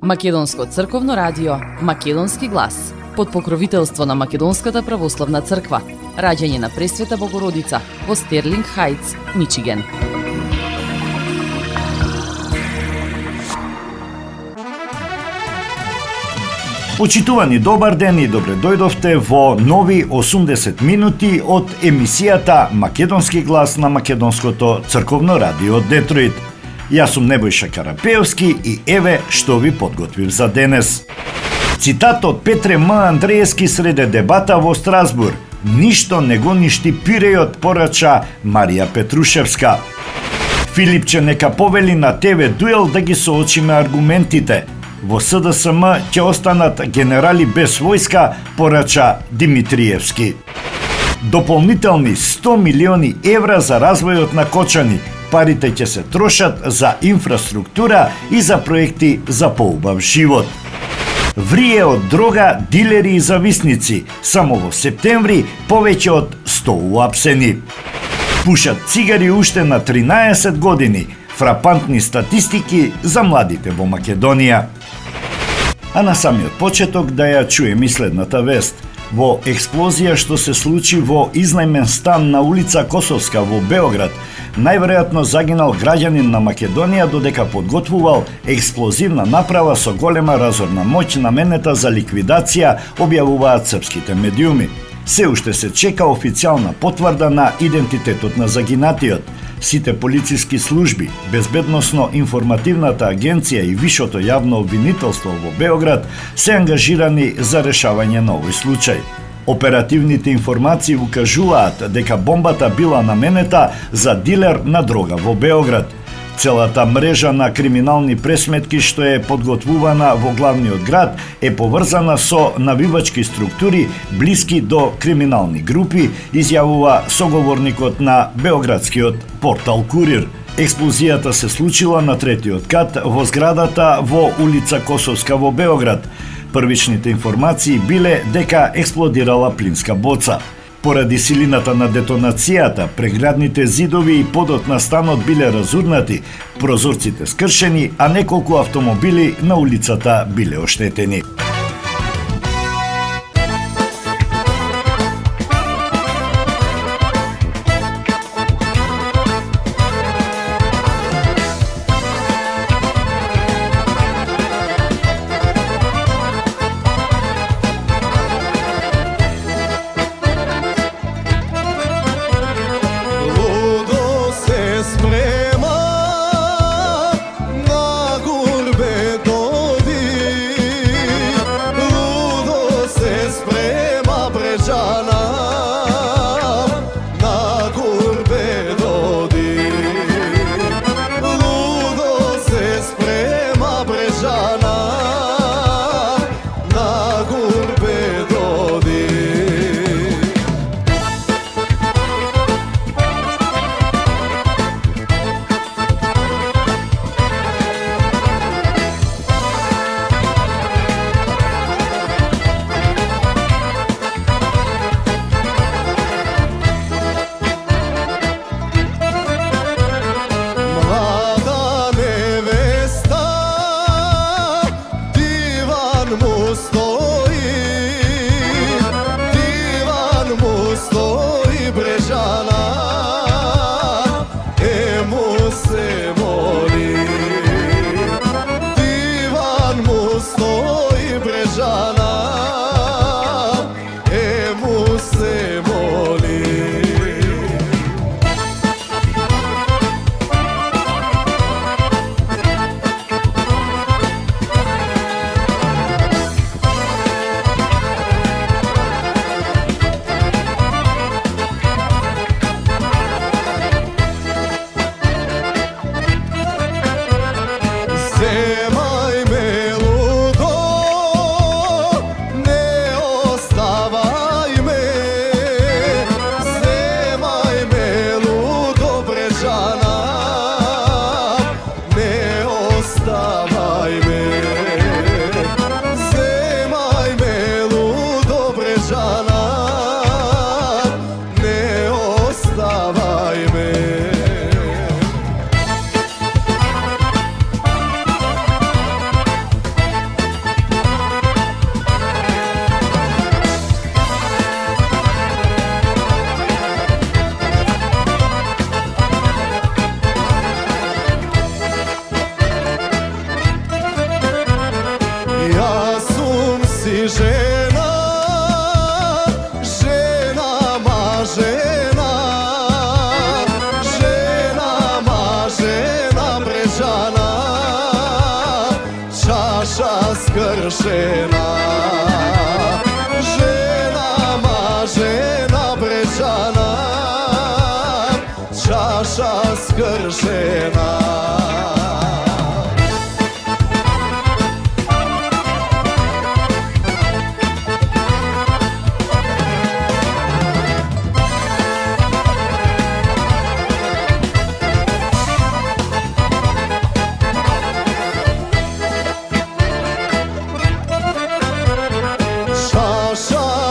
Македонско црковно радио, Македонски глас, под покровителство на Македонската православна црква, раѓање на Пресвета Богородица во Стерлинг Хајтс, Мичиген. Почитувани, добар ден и добре дојдовте во нови 80 минути од емисијата Македонски глас на Македонското црковно радио Детройт. Јас сум Небојша Карапеевски и еве што ви подготвив за денес. Цитат од Петре М. Андреевски среде дебата во Страсбур. Ништо не го ништи пирејот, порача Марија Петрушевска. Филипче нека повели на ТВ дуел да ги соочиме аргументите. Во СДСМ ќе останат генерали без војска, порача Димитриевски. Дополнителни 100 милиони евра за развојот на Кочани. Парите ќе се трошат за инфраструктура и за проекти за поубав живот. Врие од дрога, дилери и зависници. Само во септември повеќе од 100 уапсени. Пушат цигари уште на 13 години. Фрапантни статистики за младите во Македонија. А на самиот почеток да ја чуем и следната вест. Во експлозија што се случи во изнајмен стан на улица Косовска во Београд, најверојатно загинал граѓанин на Македонија додека подготвувал експлозивна направа со голема разорна моќ наменета за ликвидација, објавуваат српските медиуми. Се уште се чека официјална потврда на идентитетот на загинатиот. Сите полициски служби, Безбедносно-информативната агенција и Вишото јавно обвинителство во Београд се ангажирани за решавање на овој случај. Оперативните информации укажуваат дека бомбата била наменета за дилер на дрога во Београд. Целата мрежа на криминални пресметки што е подготвувана во главниот град е поврзана со навивачки структури блиски до криминални групи, изјавува соговорникот на Београдскиот портал Курир. Експлозијата се случила на третиот кат во зградата во улица Косовска во Београд. Првичните информации биле дека експлодирала плинска боца. Поради силината на детонацијата, преградните зидови и подот на станот биле разурнати, прозорците скршени, а неколку автомобили на улицата биле оштетени. ostavaj me. скршена, жена мажена бречана, чаша скршена.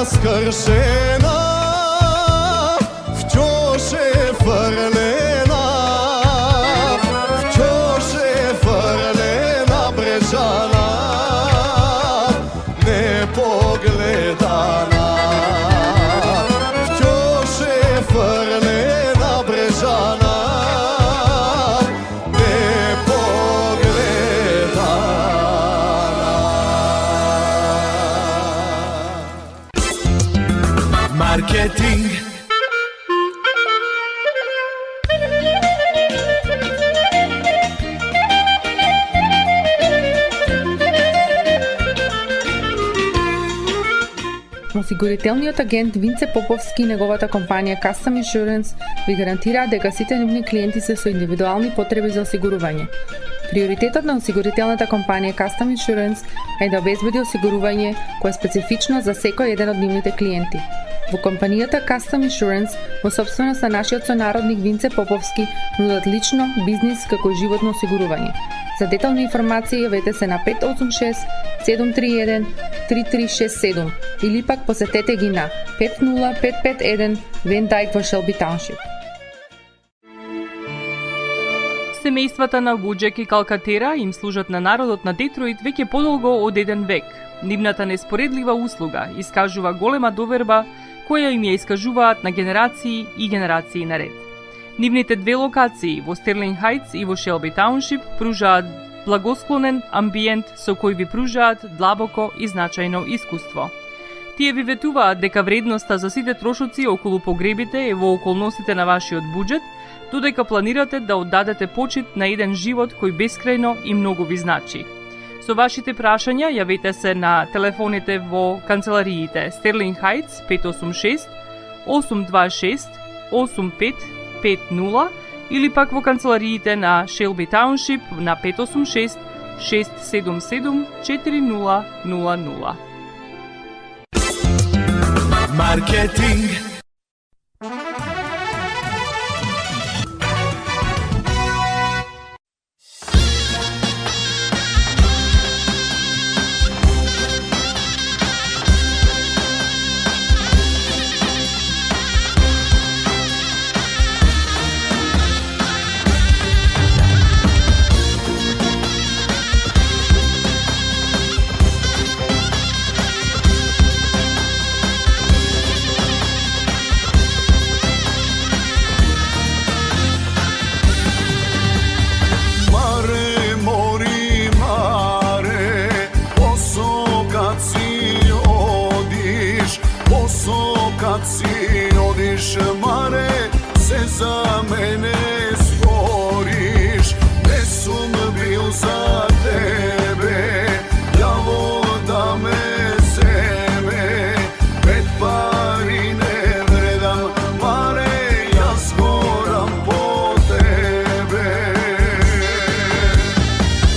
Скршена, втёше фрлена, втёше фрлена бречана, непогледана, втёше фрлена бречана, Маркетинг. Осигурителниот агент Винце Поповски и неговата компанија Custom Insurance ви гарантираат дека сите нивни клиенти се со индивидуални потреби за осигурување. Приоритетот на осигурителната компанија Custom Insurance е да обезбеди осигурување кое е специфично за секој еден од нивните клиенти. Во компанијата Custom Insurance, во собственост на нашиот сонародник Винце Поповски, нудат лично, бизнис како и животно осигурување. За детални информации јавете се на 586 731 3367 или пак посетете ги на 50551 Van Dyke во Shelby Township. Семејствата на Вуџек и Калкатера им служат на народот на Детройт веќе подолго од еден век. Нивната неспоредлива услуга искажува голема доверба која им ја искажуваат на генерации и генерации наред. Нивните две локации во Стерлинг Хајтс и во Шелби Тауншип пружаат благосклонен амбиент со кој ви пружаат длабоко и значајно искуство. Тие ви ветуваат дека вредноста за сите трошоци околу погребите е во околностите на вашиот буџет, додека планирате да оддадете почит на еден живот кој бескрајно и многу ви значи. Со вашите прашања јавете се на телефоните во канцелариите Стерлинг Хајтс 586 826 8550 или пак во канцелариите на Шелби Тауншип на 586 677 4000. Маркетинг. Kad si odiš mare, se za mene stvoriš. Ne sum bil za tebe, javo da me zeme. Pet pari ne vredam mare, ja zgoram po tebe.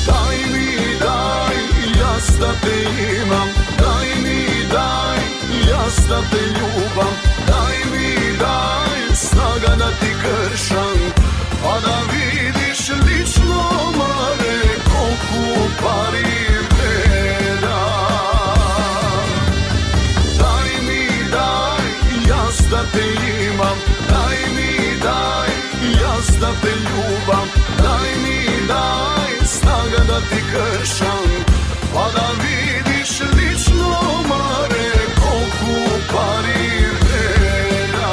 Daj mi, daj, jas da te imam. Daj mi, daj, jas da te ljubam. Daj mi, daj, snaga da ti kršam, pa da vidiš lično mare, koliko pari vreda. Daj mi, daj, jas da te imam. Daj mi, daj, jas da te ljubam. Daj mi, daj, snaga da ti kršam, pa da vidiš lično mare, koliko pari vreda.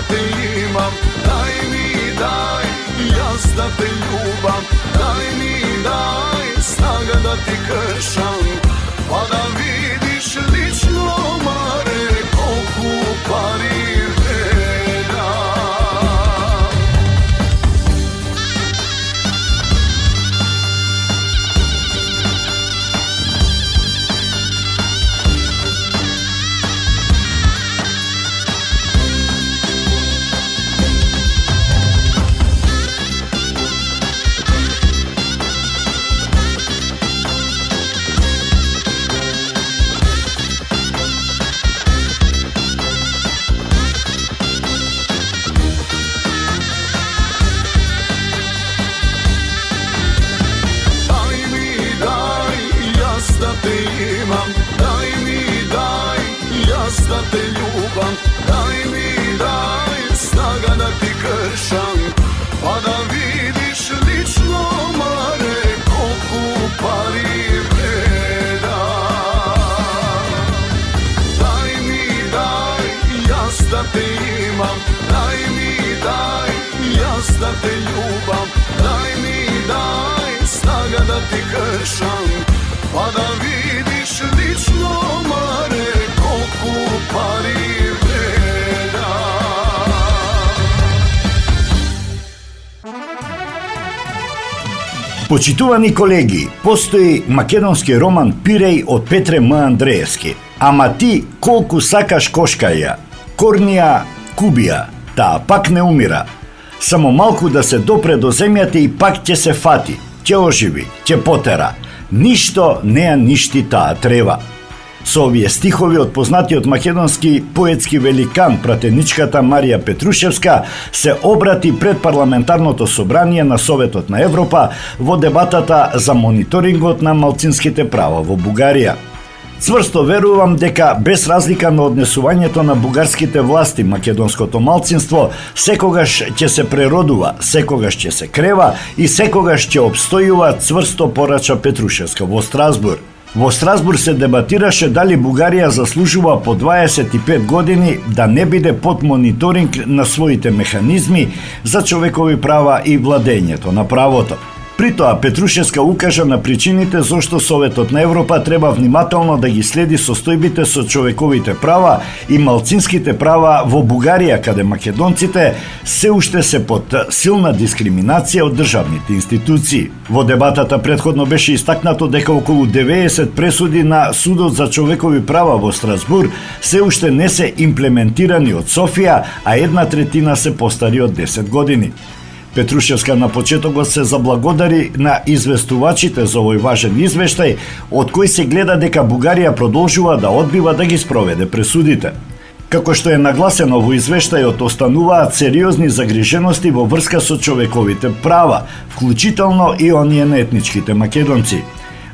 te imam, daj mi daj, jaz da te ljubam, daj mi daj, snaga da ti kršam, pa da vidiš lično mare, koliko pari vredam. Da te imam, daj mi daj, jaz da te ljubam, daj mi daj, snaga da ti kršam, pa da vidiš lično mare, koliko pari vredam. Daj mi daj, jaz da te imam, daj mi daj, jaz da te ljubam, daj mi daj, snaga da ti kršam, pa da vidiš lično mare, koliko pari vredam. Почитувани колеги, постои македонски роман Пиреј од Петре М. Андреевски. Ама ти колку сакаш кошкаја, корнија кубија, таа пак не умира. Само малку да се допре до земјата и пак ќе се фати, ќе оживи, ќе потера. Ништо не ја ништи таа трева. Со овие стихови од познатиот македонски поетски великан пратеничката Марија Петрушевска се обрати пред парламентарното собрание на Советот на Европа во дебатата за мониторингот на малцинските права во Бугарија. Цврсто верувам дека без разлика на однесувањето на бугарските власти, македонското малцинство секогаш ќе се преродува, секогаш ќе се крева и секогаш ќе обстојува, цврсто порача Петрушевска во Страсбур. Во Страсбур се дебатираше дали Бугарија заслужува по 25 години да не биде под мониторинг на своите механизми за човекови права и владењето на правото. При тоа Петрушевска укажа на причините зошто Советот на Европа треба внимателно да ги следи состојбите со човековите права и малцинските права во Бугарија, каде македонците се уште се под силна дискриминација од државните институции. Во дебатата претходно беше истакнато дека околу 90 пресуди на Судот за човекови права во Страсбур се уште не се имплементирани од Софија, а 1/3 се постари од 10 години. Петрушевска на почетокот се заблагодари на известувачите за овој важен извештај, од кој се гледа дека Бугарија продолжува да одбива да ги спроведе пресудите. Како што е нагласено во извештајот, остануваат сериозни загрижености во врска со човековите права, вклучително и оние на етничките македонци.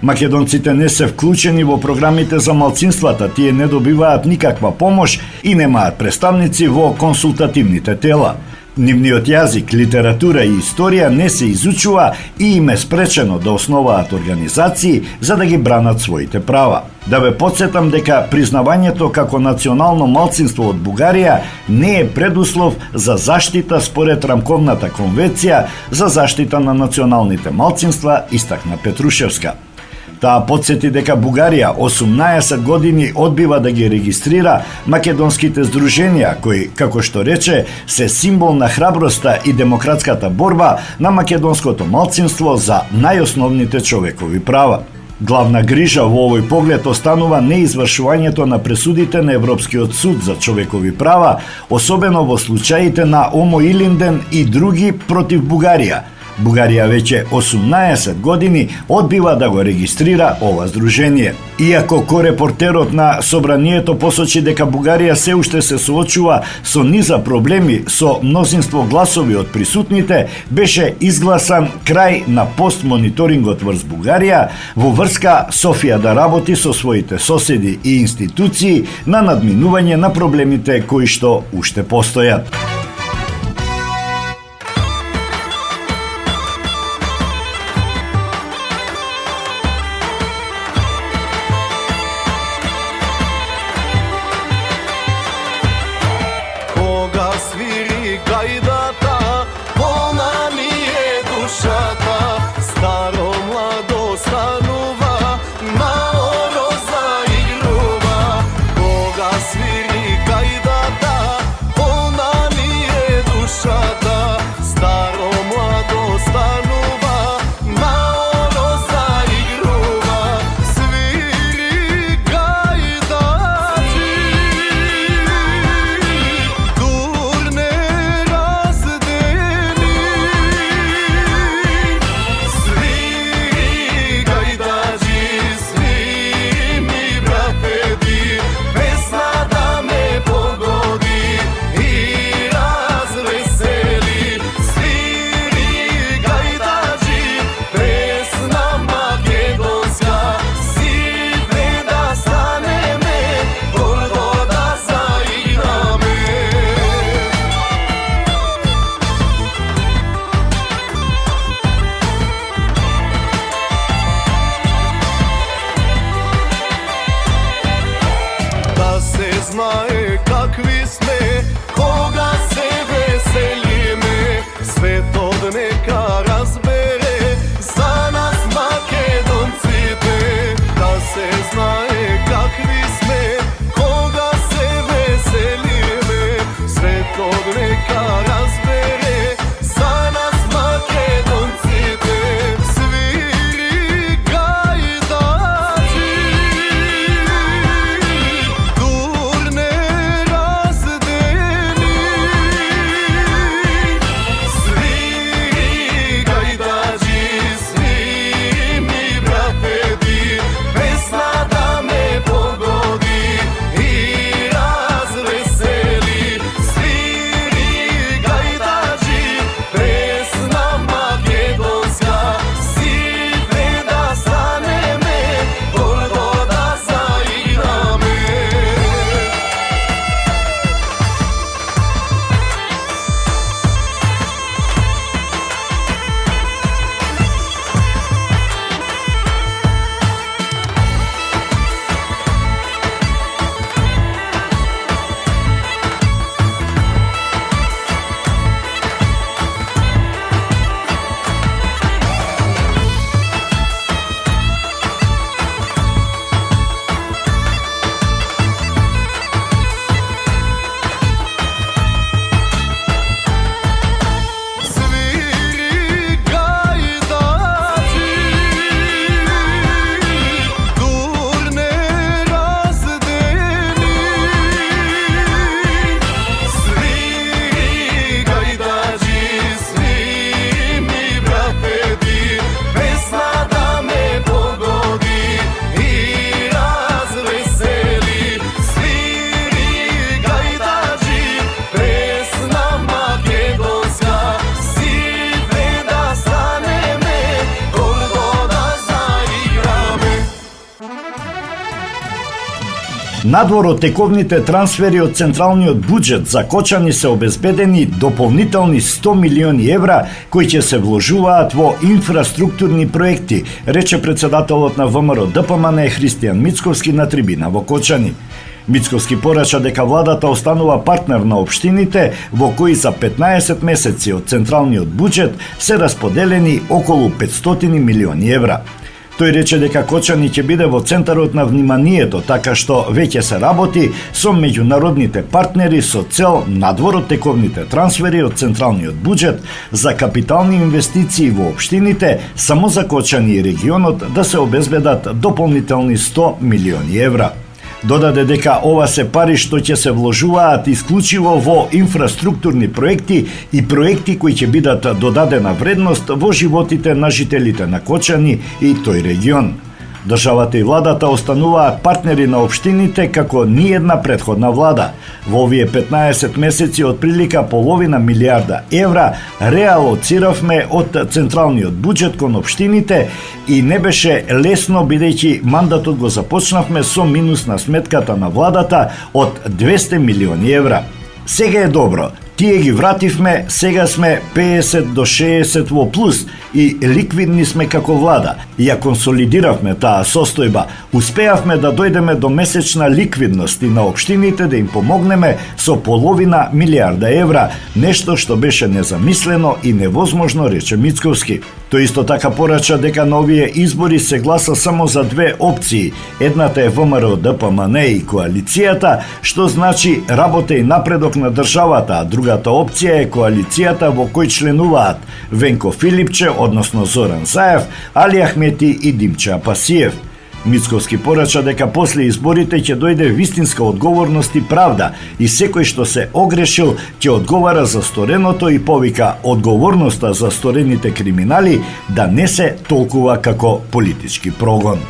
Македонците не се вклучени во програмите за малцинствата, тие не добиваат никаква помош и немаат представници во консултативните тела. Нивниот јазик, литература и историја не се изучува и им е спречено да основаат организации за да ги бранат своите права. Да ве потсетам дека признавањето како национално малцинство од Бугарија не е предуслов за заштита според рамковната конвенција за заштита на националните малцинства, истакна Петрушевска. Таа потсети дека Бугарија 18 години одбива да ги регистрира македонските здруженија кои, како што рече, се символ на храброста и демократската борба на македонското малцинство за најосновните човекови права. Главна грижа во овој поглед останува неизвршувањето на пресудите на Европскиот суд за човекови права, особено во случаите на Омо Илинден и други против Бугарија. Бугарија веќе 18 години одбива да го регистрира ова здружение. Иако корепортерот на собранието посочи дека Бугарија се уште се соочува со низа проблеми со мнозинство гласови од присутните, беше изгласан крај на постмониторингот врз Бугарија во врска Софија да работи со своите соседи и институции на надминување на проблемите кои што уште постојат. Свири гајдата, полна ми е душата, старо младо станува, маоро заигрува, кога свири гајдата, полна ми е душата, старо младо станува, маоро заигрува, свири гајдачи, дур не раздели, свири гајдачи, сви ми брапети, песна да ме погоди и развесели, свири гајдачи, песна македонска, сите да станеме, гордо да заиграме. Да се знае какви сме, кога се веселиме, светот нека разбере за нас македонците. Да се знае какви сме, кога се веселиме, светот нека разбере за нас македонците. Свири гајдачи, дур не раздели, свири гајдачи, сви ми брапети, песна да ме погоди и развесели, свири гајдачи, песна македонска, сите да станеме, гордо да заиграме. Свири гајдачи, дур не раздели, свири гајдачи, сви ми брапети, песна да ме погоди и развесели, свири гајдачи, песна македонска, сите да станеме, гордо да заиграме. Надвор од тековните трансфери од централниот буџет за Кочани се обезбедени дополнителни 100 милиони евра кои ќе се вложуваат во инфраструктурни проекти, рече председателот на ВМРО ДПМН Христијан Мицковски на трибина во Кочани. Мицковски порача дека владата останува партнер на општините во кои за 15 месеци од централниот буџет се расподелени околу 500 милиони евра. Тој рече дека Кочани ќе биде во центарот на вниманието, така што веќе се работи со меѓународните партнери со цел надвор од тековните трансфери од централниот буџет за капитални инвестиции во општините, само за Кочани и регионот да се обезбедат дополнителни 100 милиони евра. Додаде дека ова се пари што ќе се вложуваат исклучиво во инфраструктурни проекти и проекти кои ќе бидат додадена вредност во животите на жителите на Кочани и тој регион. Државата и владата остануваат партнери на општините како ниедна претходна влада. Во овие 15 месеци од прилика половина милиарда евра реалоциравме од централниот буџет кон општините и не беше лесно бидејќи мандатот го започнавме со минус на сметката на владата од 200 милиони евра. Сега е добро, Тие ги вративме, сега сме 50 до 60 во плюс и ликвидни сме како влада. Ја консолидиравме таа состојба, успеавме да дојдеме до месечна ликвидност и на општините да им помогнеме со половина милиарда евра, нешто што беше незамислено и невозможно, рече Мицковски. Тој исто така порача дека на овие избори се гласа само за две опции. Едната е ВМРО ДПМН и коалицијата, што значи работа и напредок на државата, а другата опција е коалицијата во кој членуваат Венко Филипче, односно Зоран Заев, Али Ахмети и Димче Апасиев. Мицковски порача дека после изборите ќе дојде вистинска одговорност и правда и секој што се огрешил ќе одговара за стореното и повика одговорноста за сторените криминали да не се толкува како политички прогон.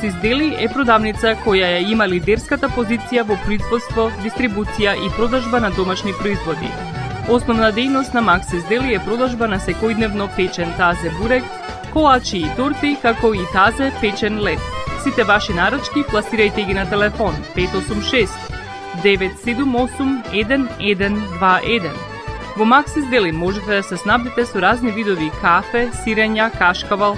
Максис Дели е продавница која ја има лидерската позиција во производство, дистрибуција и продажба на домашни производи. Основна дејност на Максис Дели е продажба на секојдневно печен тазе бурек, колачи и торти, како и тазе печен лед. Сите ваши нарачки пласирајте ги на телефон 586 978 1121. Во Максис Дели можете да се снабдите со разни видови кафе, сирења, кашкавал,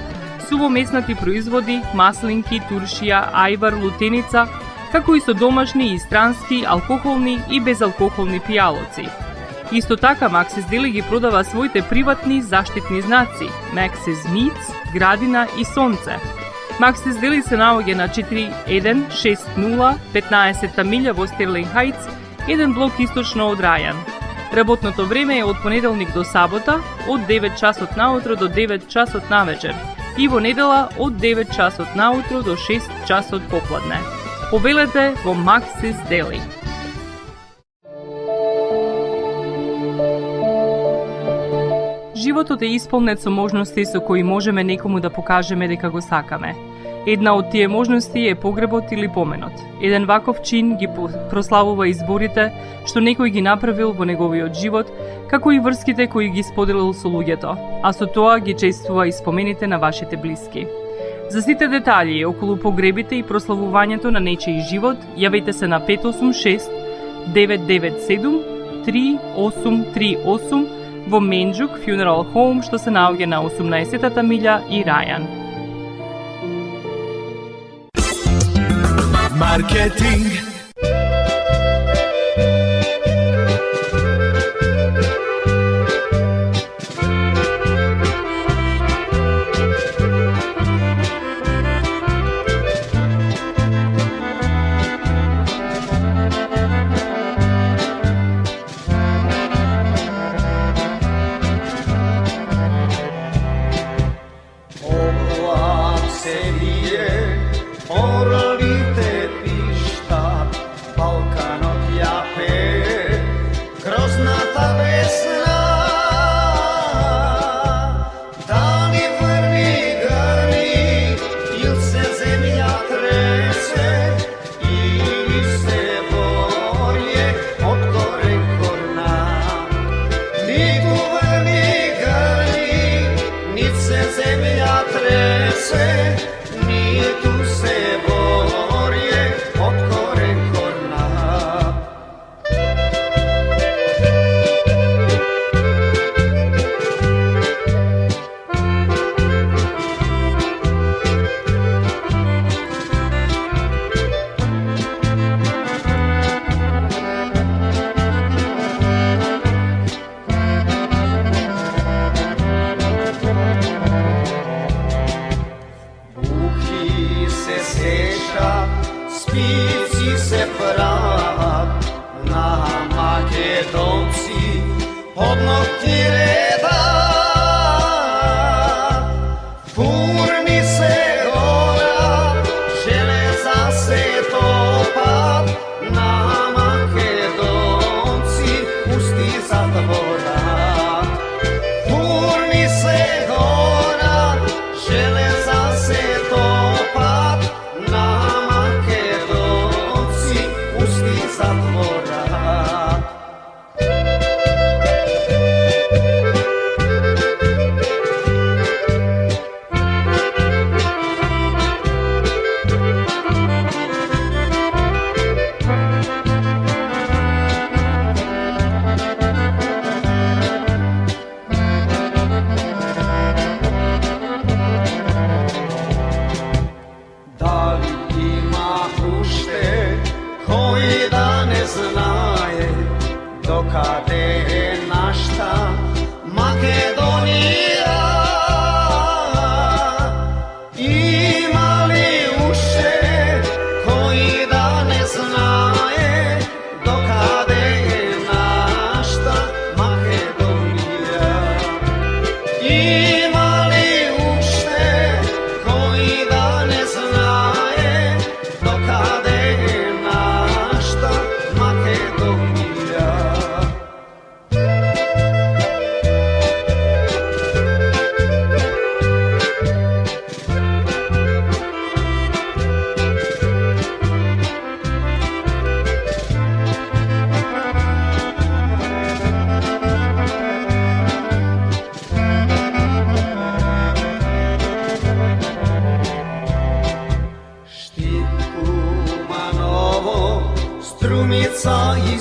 сувомеснати производи, маслинки, туршија, ајвар, лутеница, како и со домашни и странски, алкохолни и безалкохолни пијалоци. Исто така Максис Дели ги продава своите приватни заштитни знаци Максис Meats, Градина и Сонце. Максис Дели се наоѓа на 4160 15 милја во Стерлинг Хајтс, еден блок источно од Рајан. Работното време е од понеделник до сабота, од 9 часот наутро до 9 часот навечер и во недела од 9 часот наутро до 6 часот попладне. Повелете во Максис Дели. Животот е исполнет со можности со кои можеме некому да покажеме дека го сакаме. Една од тие можности е погребот или поменот. Еден ваков чин ги прославува изборите што некој ги направил во неговиот живот, како и врските кои ги споделил со луѓето, а со тоа ги чествува и спомените на вашите блиски. За сите детали околу погребите и прославувањето на нечиј живот, јавете се на 586 997 3838 во Менџук Funeral Home, што се наоѓа на 18-та милја и Рајан. Маркетинг.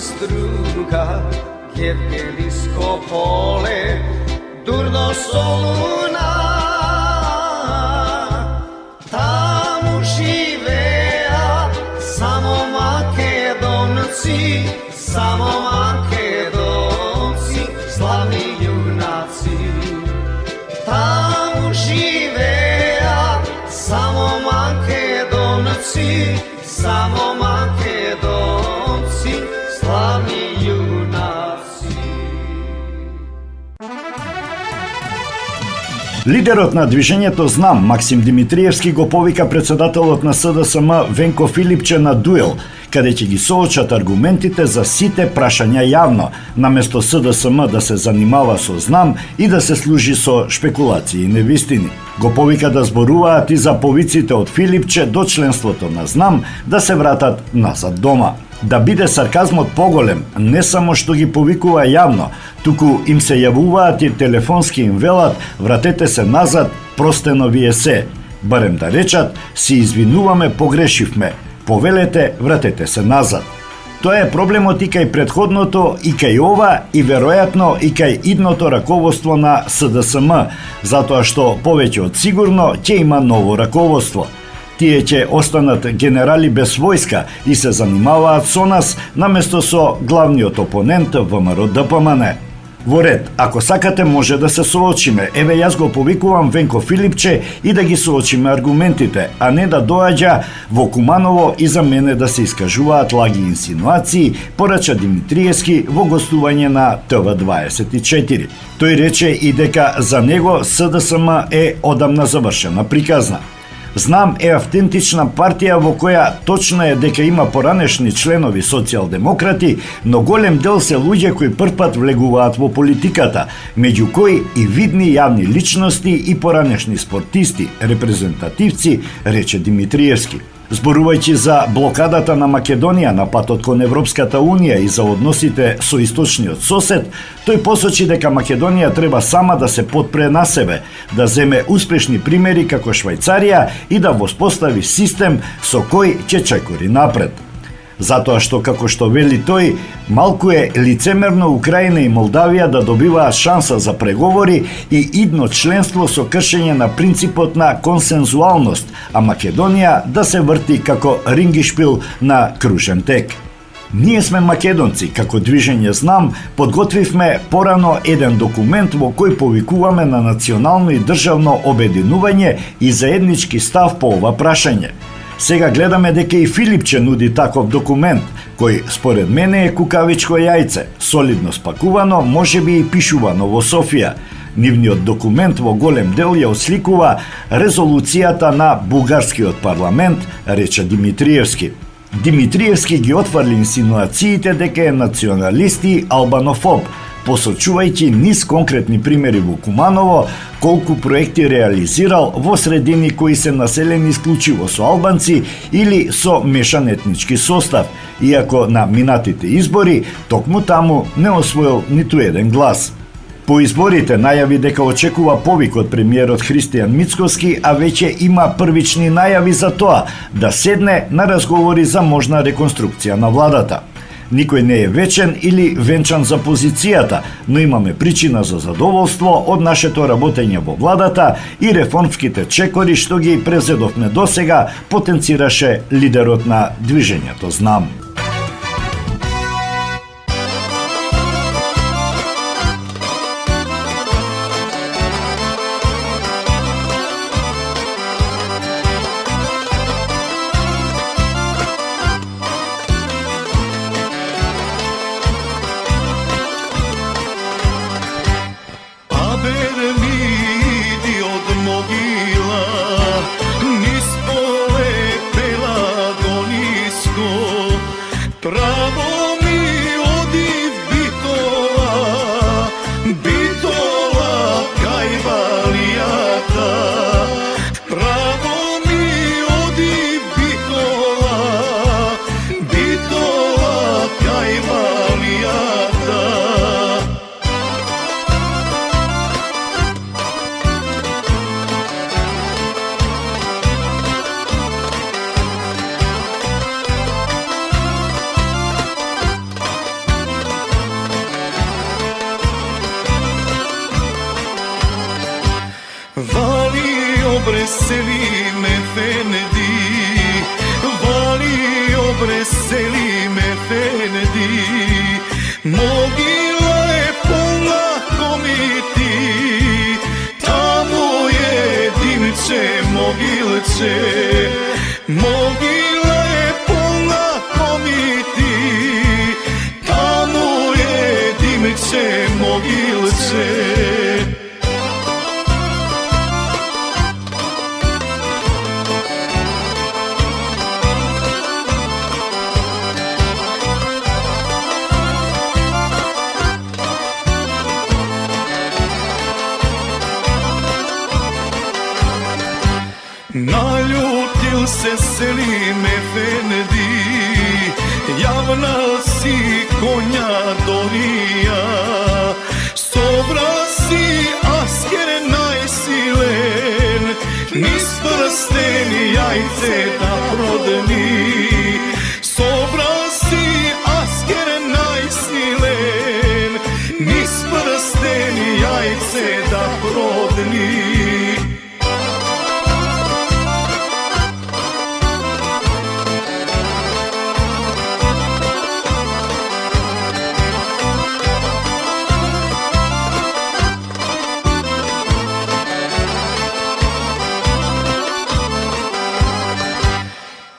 struga, Gevgelijsko pole, Durdo Soluna. Tamo živea samo Makedonci, samo Makedonci, slavni junaci. Tamo živea samo Makedonci, samo Makedonci, slavni junaci. Лидерот на движењето Знам, Максим Димитриевски, го повика председателот на СДСМ Венко Филипче на дуел, каде ќе ги соочат аргументите за сите прашања јавно, наместо СДСМ да се занимава со Знам и да се служи со шпекулации и невистини. Го повика да зборуваат и за повиците од Филипче до членството на Знам да се вратат назад дома. Да биде сарказмот поголем, не само што ги повикува јавно, туку им се јавуваат и телефонски им велат вратете се назад, простено ви е се. Барем да речат, си извинуваме, погрешивме. Повелете, вратете се назад. Тоа е проблемот и кај претходното, и кај ова, и веројатно и кај идното раководство на СДСМ, затоа што повеќе од сигурно ќе има ново раководство. Тие ќе останат генерали без војска и се занимаваат со нас, наместо со главниот опонент ВМРО ДПМН. Во ред, ако сакате може да се соочиме. Еве јас го повикувам Венко Филипче и да ги соочиме аргументите, а не да доаѓа во Куманово и за мене да се искажуваат лаги и инсинуации, порача Димитриевски во гостување на ТВ24. Тој рече и дека за него СДСМ е одамна завршена приказна. Знам е автентична партија во која точно е дека има поранешни членови социјалдемократи, но голем дел се луѓе кои првпат влегуваат во политиката, меѓу кои и видни јавни личности и поранешни спортисти, репрезентативци, рече Димитриевски. Зборувајќи за блокадата на Македонија на патот кон Европската Унија и за односите со источниот сосед, тој посочи дека Македонија треба сама да се потпре на себе, да земе успешни примери како Швајцарија и да воспостави систем со кој ќе чекори напред. Затоа што, како што вели тој, малку е лицемерно Украина и Молдавија да добиваат шанса за преговори и идно членство со кршење на принципот на консензуалност, а Македонија да се врти како рингишпил на кружен тек. Ние сме македонци, како движење Знам, подготвивме порано еден документ во кој повикуваме на национално и државно обединување и заеднички став по ова прашање. Сега гледаме дека и Филипче нуди таков документ, кој според мене е кукавичко јајце, солидно спакувано, можеби и пишувано во Софија. Нивниот документ во голем дел ја осликува резолуцијата на бугарскиот парламент, рече Димитриевски. Димитриевски ги отврли инсинуациите дека е националист и албанофоб, посочувајќи низ конкретни примери во Куманово, колку проекти реализирал во средини кои се населени исклучиво со албанци или со мешан етнички состав, иако на минатите избори токму таму не освоил ниту еден глас. По изборите најави дека очекува повик од премиерот Христијан Мицкоски, а веќе има првични најави за тоа да седне на разговори за можна реконструкција на владата. Никој не е вечен или венчан за позицијата, но имаме причина за задоволство од нашето работење во владата и реформските чекори што ги презедовме досега, потенцираше лидерот на движењето Знам. Vali obreseli me fenedi, vali obreseli me fenedi, mogila je polna komiti, tamo je dimče mogilče, mogila je polna komiti, tamo je dimče mogilče. Naljutil se Selim efendi, javna si konja donija, sobra si asker najsilen, niz prsten jajce da prodni, sobra si asker najsilen, niz prsten jajce da prodni.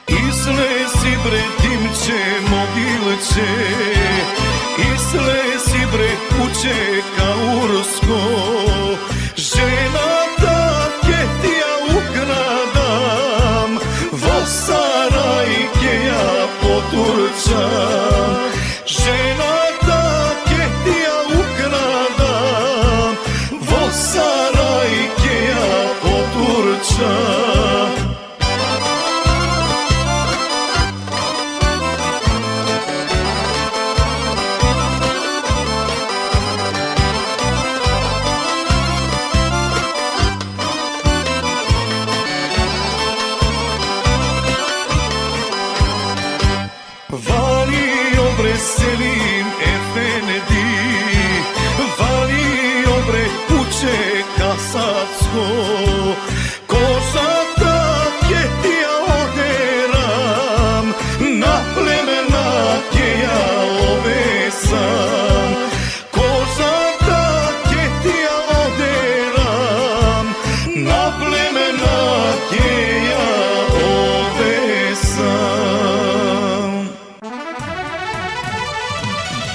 Izlezi bre dimče mogilče, izlezi bre kuće kaursko, žena take ti ja ukradam, vo sarajke ja poturčam, žena take ti ja ukradam, vo sarajke ja poturčam. Vali obreselim efendi, vali obre kuće kasacko, koza take ti ja oderam, na plemena ke ja ovesam, koza take ti ja oderam, na plemena ke ja ovesam.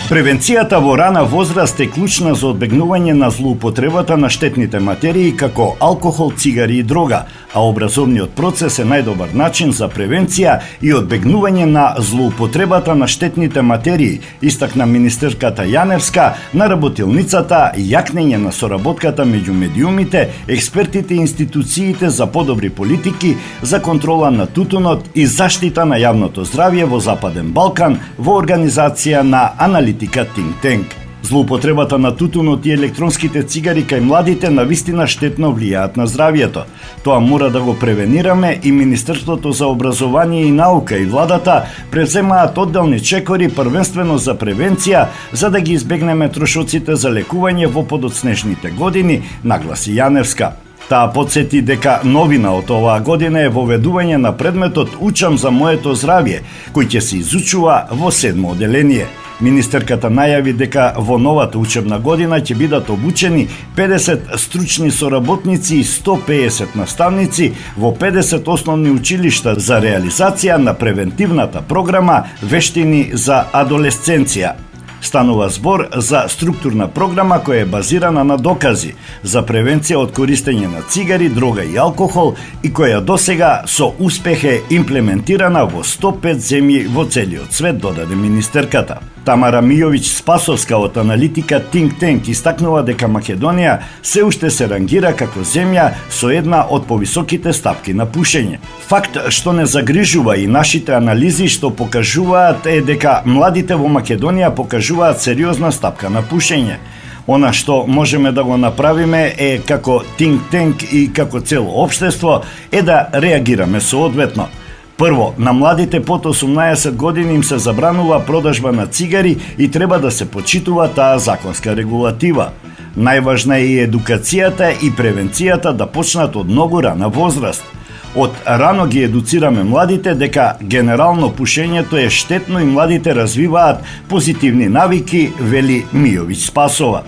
Превенцијата во рана возраст е клучна за одбегнување на злоупотребата на штетните материи како алкохол, цигари и дрога, а образовниот процес е најдобар начин за превенција и одбегнување на злоупотребата на штетните материи, истакна министерката Јаневска на работилницата јакнење на соработката меѓу медиумите, експертите и институциите за подобри политики за контрола на тутунот и заштита на јавното здравје во Западен Балкан во организација на аналитика Think Tank. Злоупотребата на тутунот и електронските цигари кај младите навистина штетно влијаат на здравјето. Тоа мора да го превенираме и Министерството за образование и наука и владата превземаат одделни чекори првенствено за превенција, за да ги избегнеме трошоците за лекување во подоцнежните години, нагласи Јаневска. Таа потсети дека новина од оваа година е воведување на предметот Учам за моето здравје, кој ќе се изучува во 7-о оделение. Министерката најави дека во новата учебна година ќе бидат обучени 50 стручни соработници и 150 наставници во 50 основни училишта за реализација на превентивната програма Вештини за адолесценција. Станува збор за структурна програма која е базирана на докази за превенција од користење на цигари, дрога и алкохол и која досега со успех е имплементирана во 105 земји во целиот свет, додаде министерката. Тамара Мијовиќ Спасовска од аналитика Think Tank истакнува дека Македонија се уште се рангира како земја со една од повисоките стапки на пушење. Факт што не загрижува и нашите анализи што покажуваат е дека младите во Македонија покажуваат сериозна стапка на пушење. Она што можеме да го направиме е како Think Tank и како цело општество е да реагираме соодветно. Прво, на младите под 18 години им се забранува продажба на цигари и треба да се почитува таа законска регулатива. Најважна е и едукацијата и превенцијата да почнат од многу рана возраст. Од рано ги едуцираме младите дека генерално пушењето е штетно и младите развиваат позитивни навики, вели Мијовиќ Спасова.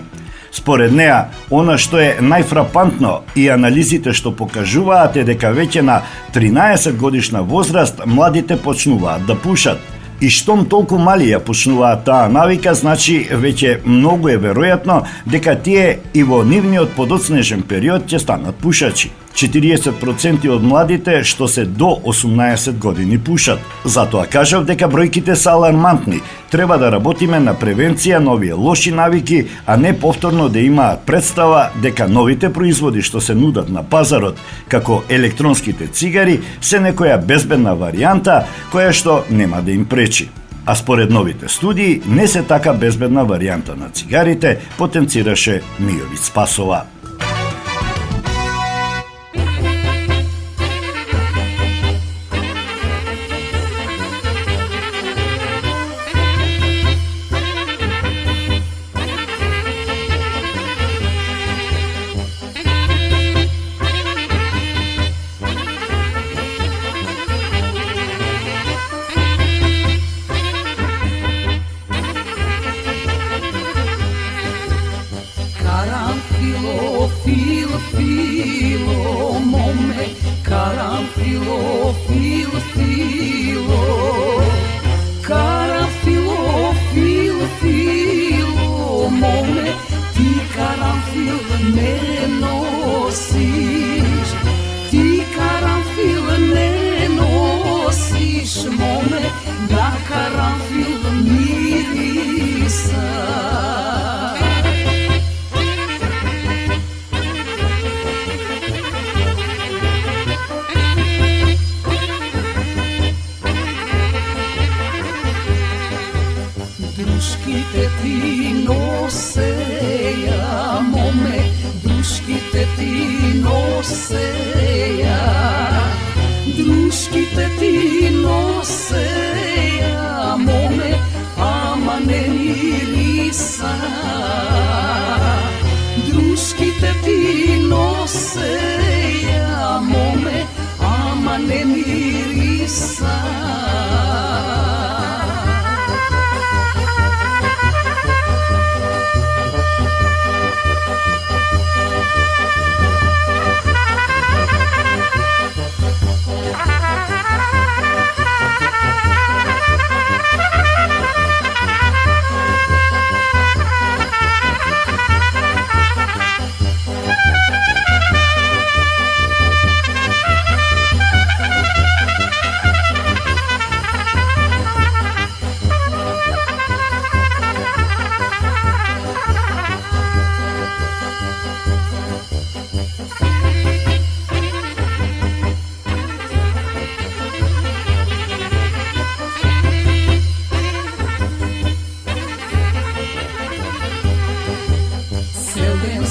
Според неа, она што е најфрапантно и анализите што покажуваат е дека веќе на 13 годишна возраст младите почнуваат да пушат. И штом толку мали ја почнуваат таа навика, значи веќе многу е веројатно дека тие и во нивниот подоцнежен период ќе станат пушачи. 40% од младите што се до 18 години пушат. Затоа кажав дека бројките се алармантни. Треба да работиме на превенција на овие лоши навики, а не повторно да имаат представа дека новите производи што се нудат на пазарот, како електронските цигари, се некоја безбедна варијанта која што нема да им пречи. А според новите студии, не се така безбедна варијанта на цигарите, потенцираше Мијовиќ Спасова. Друшките ти носеја, моме, друшките ти носеја, друшките ти носеја, моме, ама не мириса. Друшките ти носеја, моме, ама не мириса.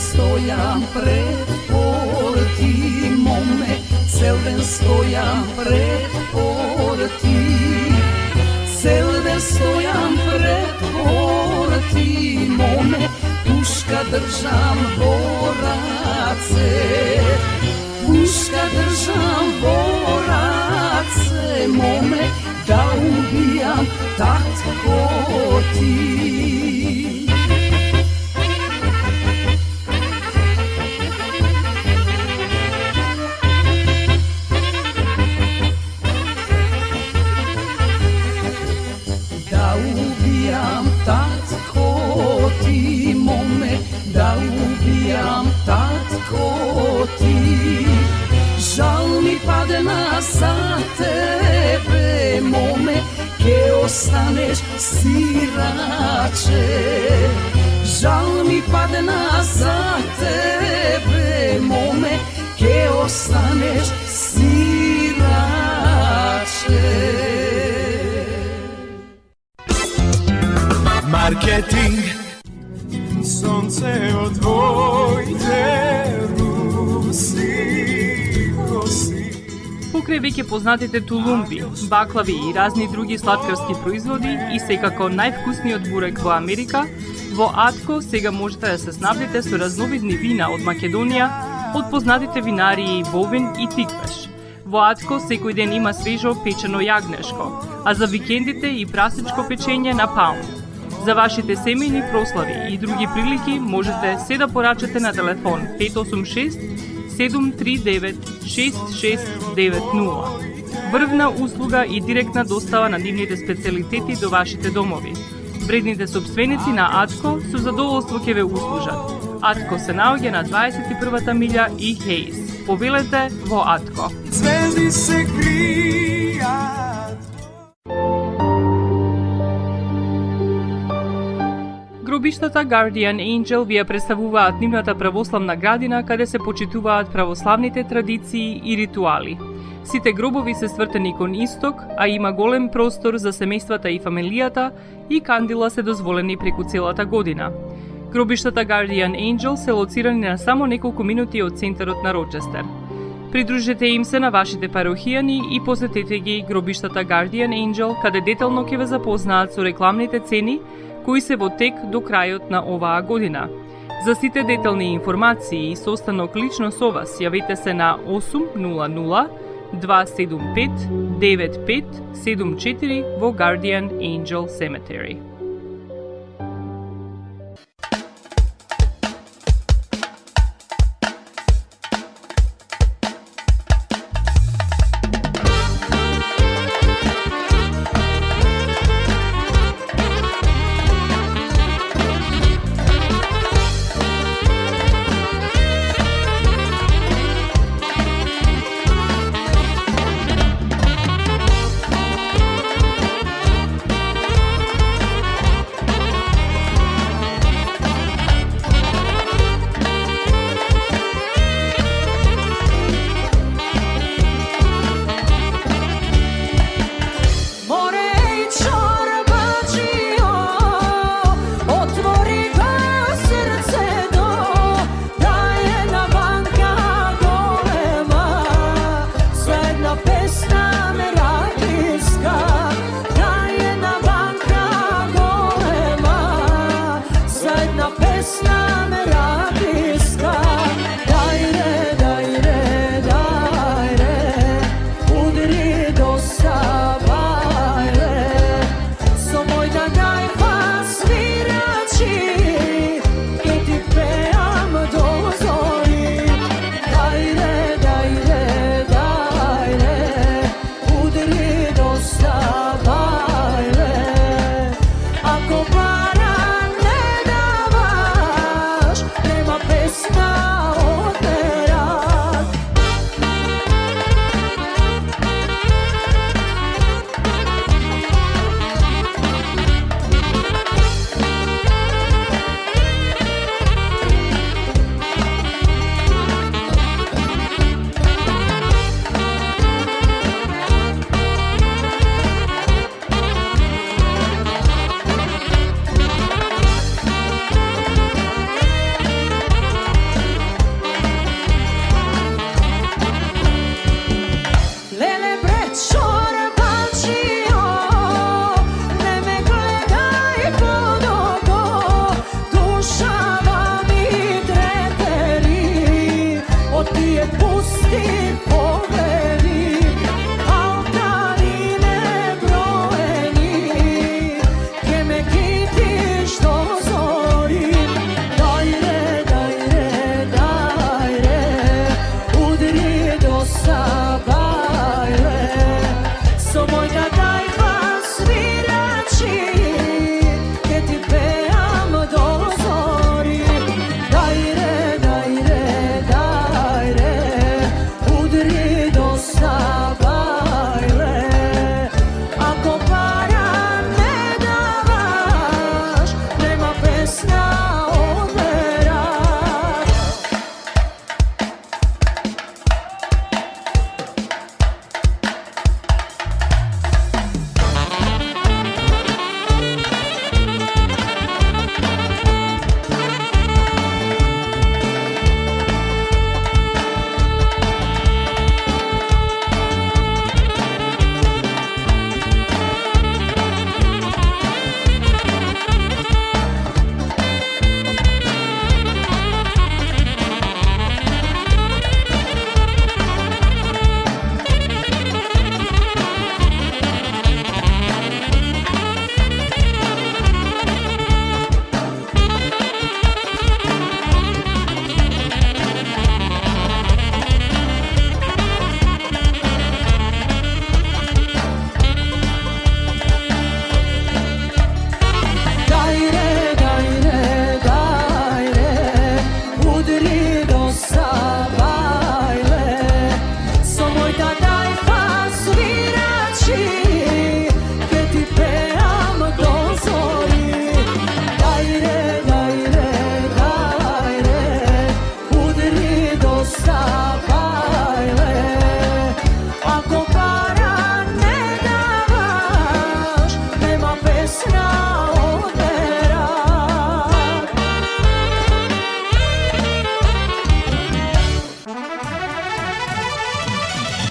Стојам пред порти, моме, цел ден стојам пред порти, цел ден стојам пред порти, моме, пушка држам во раце, пушка држам во раце, моме, да убијам татко ти. Да убијам татко ти, жал ми падна за тебе, моме, ке останеш сираче. Жал ми падна за тебе, моме, ке останеш сираче. Маркетинг. Сонце од твоите руси коси. Покрај веќе познатите тулумби, баклави и разни други сладкарски производи и секако највкусниот бурек во Америка, Во Атко сега можете да се снабдите со разновидни вина од Македонија, од познатите винарии Бовин и Тиквеш. Во Атко секој ден има свежо печено јагнешко, а за викендите и прасничко печење на паун. За вашите семејни прослави и други прилики можете се да порачате на телефон 586 739 6690. Врвна услуга и директна достава на нивните специјалитети до вашите домови. Вредните собственици на Атко со задоволство ќе ве услужат. Атко се наоѓа на 21-та милја и Хейс. Повелете во Атко. Звезди се кријат. Гробиштата Guardian Angel ви ја представуваат нивната православна градина каде се почитуваат православните традиции и ритуали. Сите гробови се свртени кон исток, а има голем простор за семејствата и фамилијата и кандила се дозволени преку целата година. Гробиштата Guardian Angel се лоцирани на само неколку минути од центарот на Рочестер. Придружете им се на вашите парохијани и посетете ги гробиштата Guardian Angel, каде детално ќе ве запознаат со рекламните цени кои се во тек до крајот на оваа година. За сите детални информации и состанок лично со вас, јавете се на 800 275 9574 во Guardian Angel Cemetery.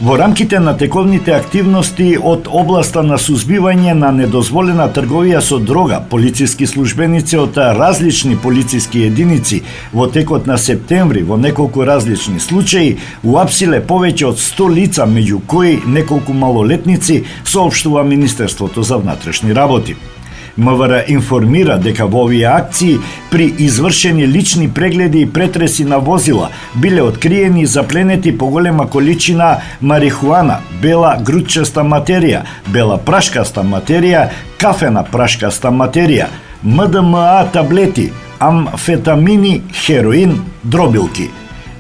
Во рамките на тековните активности од областа на сузбивање на недозволена трговија со дрога, полициски службеници од различни полициски единици во текот на септември во неколку различни случаи уапсиле повеќе од 100 лица, меѓу кои неколку малолетници, соопштува Министерството за внатрешни работи. МВР информира дека во овие акции при извршени лични прегледи и претреси на возила биле откриени и запленети поголема количина марихуана, бела грудчаста материја, бела прашкаста материја, кафена прашкаста материја, МДМА таблети, амфетамини, хероин, дробилки.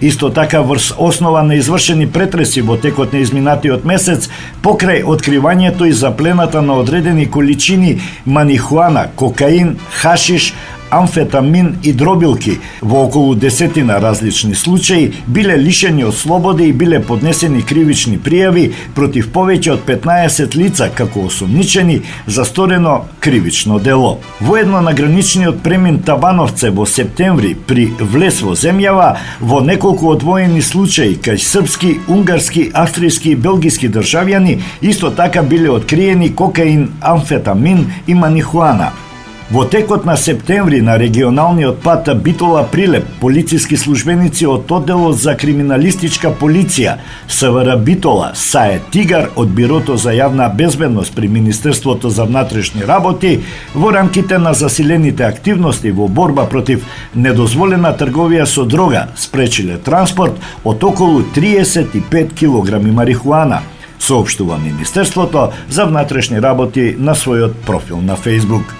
Исто така врз основа на извршени претреси во текот на изминатиот месец, покрај откривањето и заплената на одредени количини манихуана, кокаин, хашиш, амфетамин и дробилки во околу 10 различни случаи биле лишени од слобода и биле поднесени кривични пријави против повеќе од 15 лица како осумничени за сторено кривично дело. Воедно на граничниот премин Табановце во септември при влез во земјава во неколку одвоени случаи кај српски, унгарски, австријски и белгиски државјани исто така биле откриени кокаин, амфетамин и манихуана. Во текот на септември на регионалниот пат Битола-Прилеп, полициски службеници од одделот за криминалистичка полиција СВР Битола, САЕ Тигар од Бирото за јавна безбедност при Министерството за внатрешни работи, во рамките на засилените активности во борба против недозволена трговија со дрога, спречиле транспорт од околу 35 килограми марихуана, соопштува Министерството за внатрешни работи на својот профил на Facebook.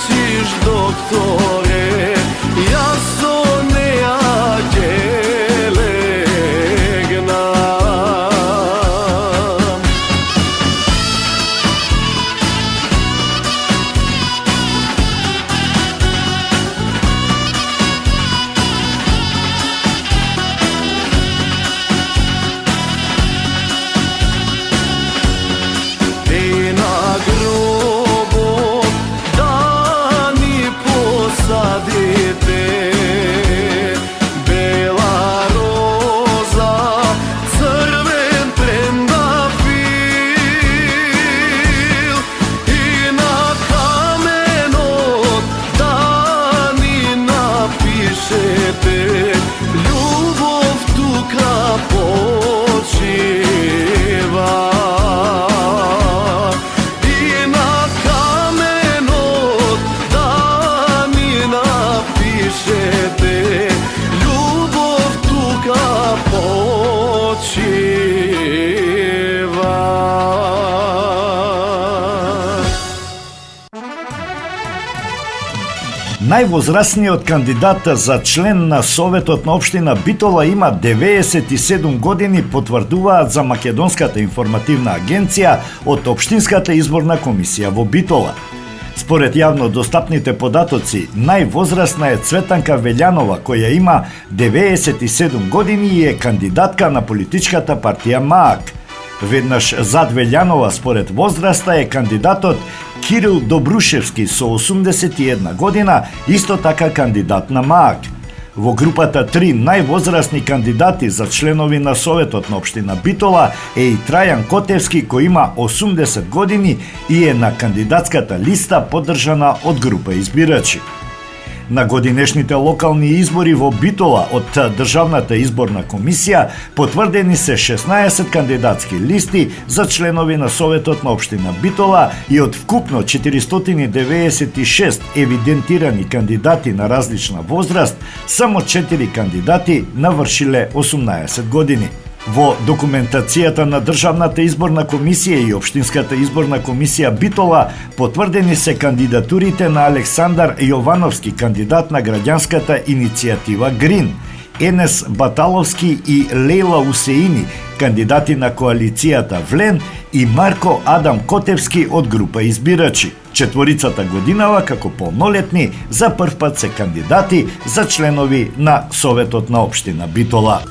ličiš doktore, ja so neađele gnam. Ti na grobu dani posadite, bela roza, crven trendafil, i na kamenot dani napišete, ljubov tuka počiva. I na kamenot dani napišete, ljubov tuka počiva. Највозрасниот кандидат за член на Советот на општина Битола има 97 години, потврдуваат за Македонската информативна агенција од Општинската изборна комисија во Битола. Според јавно достапните податоци, највозрасна е Цветанка Велјанова, која има 97 години и е кандидатка на политичката партија МААК. Веднаш зад Велјанова според возраста е кандидатот Кирил Добрушевски со 81 година, исто така кандидат на МААК. Во групата 3 највозрасни кандидати за членови на Советот на општина Битола е и Трајан Котевски, кој има 80 години и е на кандидатската листа поддржана од група избирачи. На годинешните локални избори во Битола од Државната изборна комисија потврдени се 16 кандидатски листи за членови на Советот на општина Битола и од вкупно 496 евидентирани кандидати на различна возраст, само 4 кандидати навршиле 18 години. Во документацијата на Државната изборна комисија и Општинската изборна комисија Битола потврдени се кандидатурите на Александар Јовановски, кандидат на граѓанската иницијатива Грин, Енес Баталовски и Лејла Усеини, кандидати на коалицијата Влен, и Марко Адам Котевски од група избирачи. Четворицата годинава како полнолетни за првпат се кандидати за членови на Советот на општина Битола.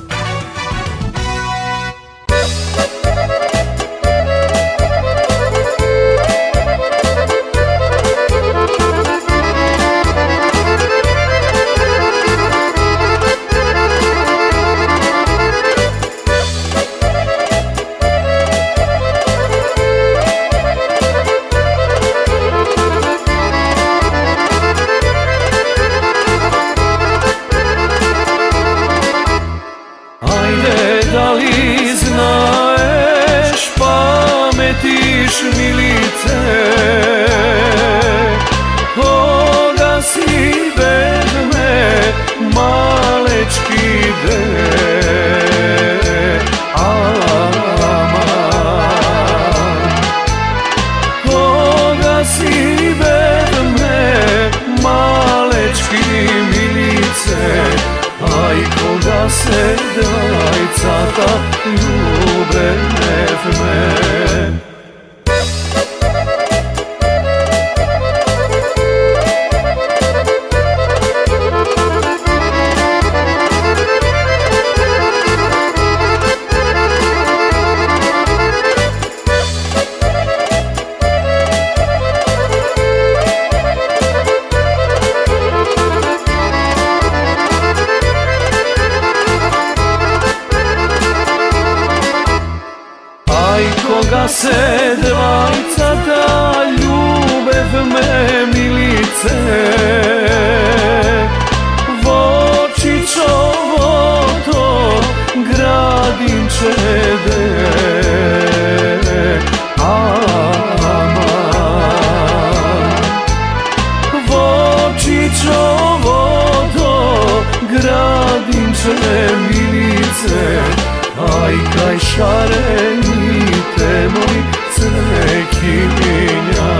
Milice, koga si bedme malečki de, koga si bedme malečki milice, aj koga se dajcata ljube nevme. Koga se dvajcata ljubev me milice, vočićovo to gradinče de, vočićovo to gradinče milice, aj kaj šarenite moj cveki minja.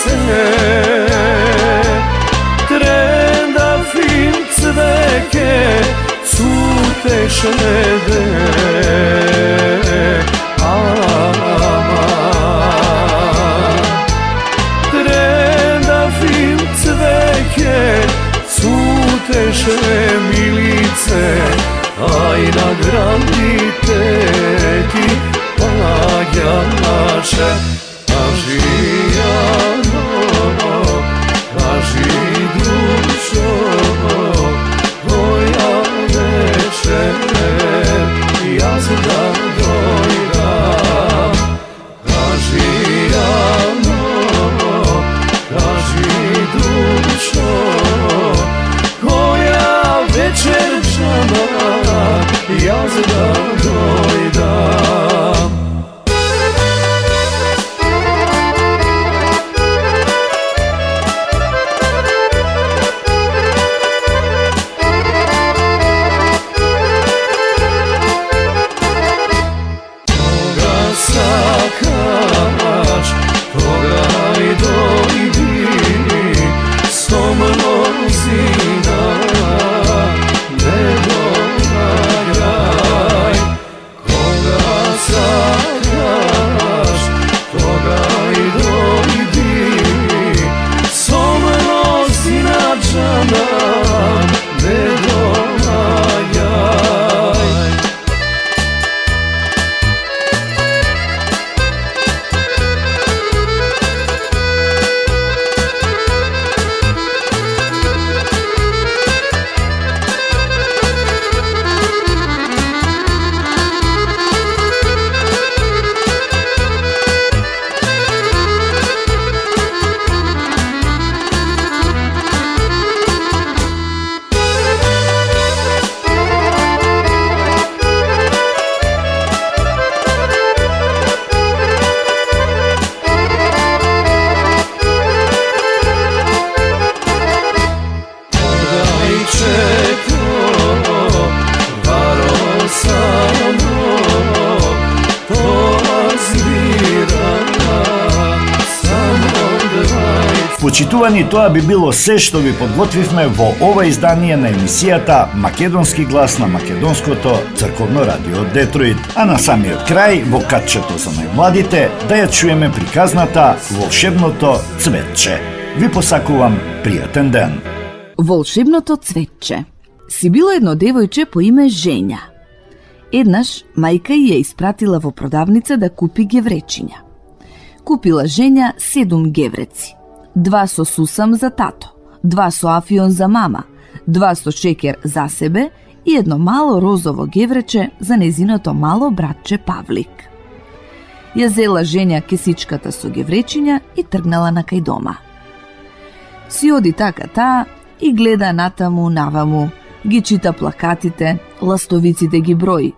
milice. Trendafim cveke cutešede, Trendafim cveke cuteše milice, aj na granditeti pagjaše. Kažijano, kaži dušo, koja večer jaz da dojdam. Kažijano, kaži dušo, koja večer džana jaz da dojdam. Sakaš, toga i dojdi, sto mnozina ne donagraj. Koga sakaš, toga i dojdi, sto mnozina džana ne donagraj. Почитувани, тоа би било се што ви подготвивме во ова издание на емисијата Македонски глас на Македонското црковно радио Детройт. А на самиот крај, во катчето за најмладите, да ја чуеме приказната Волшебното цветче. Ви посакувам пријатен ден. Волшебното цветче. Си било едно девојче по име Женја. Еднаш мајка ја испратила во продавница да купи гевречиња. Купила Женја 7 гевреци. 2 со сусам за тато, 2 со афион за мама, 2 со шекер за себе и едно мало розово геврече за незиното мало братче Павлик. Ја зела Женја кесичката со гевречиња и тргнала на кај дома. Си оди така таа и гледа натаму наваму, ги чита плакатите, ластовиците ги брои.